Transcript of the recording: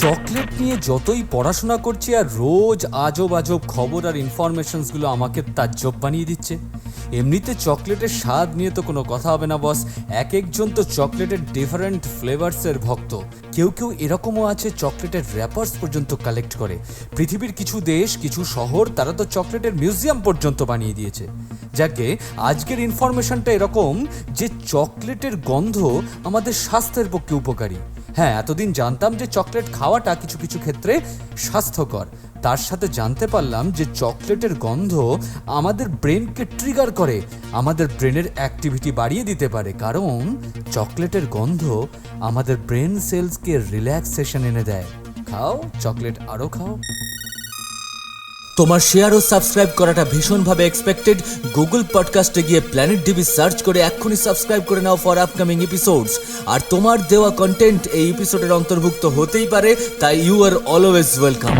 Chocolate নিয়ে যতই পড়াশোনা করছি আর রোজ আজব আজব খবর আর ইনফরমেশনসগুলো আমাকে তাজ্জব বানিয়ে দিচ্ছে। এমনিতে চকলেটের স্বাদ নিয়ে তো কোনো কথা হবে না বস, এক একজন তো চকলেটের ডিফারেন্ট ফ্লেভার্সের ভক্ত। কেউ কেউ এরকমও আছে চকলেটের র্যাপার্স পর্যন্ত কালেক্ট করে। পৃথিবীর কিছু দেশ, কিছু শহর, তারা তো চকলেটের মিউজিয়াম পর্যন্ত বানিয়ে দিয়েছে। যাকে আজকের ইনফরমেশনটা এরকম যে চকলেটের গন্ধ আমাদের স্বাস্থ্যের পক্ষে উপকারী। হ্যাঁ, এতদিন জানতাম যে চকলেট খাওয়াটা কিছু কিছু ক্ষেত্রে স্বাস্থ্যকর, তার সাথে জানতে পারলাম যে চকলেটের গন্ধ আমাদের ব্রেনকে ট্রিগার করে, আমাদের ব্রেনের অ্যাক্টিভিটি বাড়িয়ে দিতে পারে, কারণ চকলেটের গন্ধ আমাদের ব্রেন সেলসকে রিল্যাক্সেশন এনে দেয়। খাও চকলেট, আরও খাও। তোমার শেয়ার ও সাবস্ক্রাইব করাটা ভীষণভাবে এক্সপেক্টেড। গুগল পডকাস্টে গিয়ে প্ল্যানেট ডিবি সার্চ করে এক্ষুনি সাবস্ক্রাইব করে নাও ফর আপকামিং এপিসোডস। আর তোমার দেওয়া কন্টেন্ট এই এপিসোডের অন্তর্ভুক্ত হতেই পারে, তাই ইউ আর অলওয়েজ ওয়েলকাম।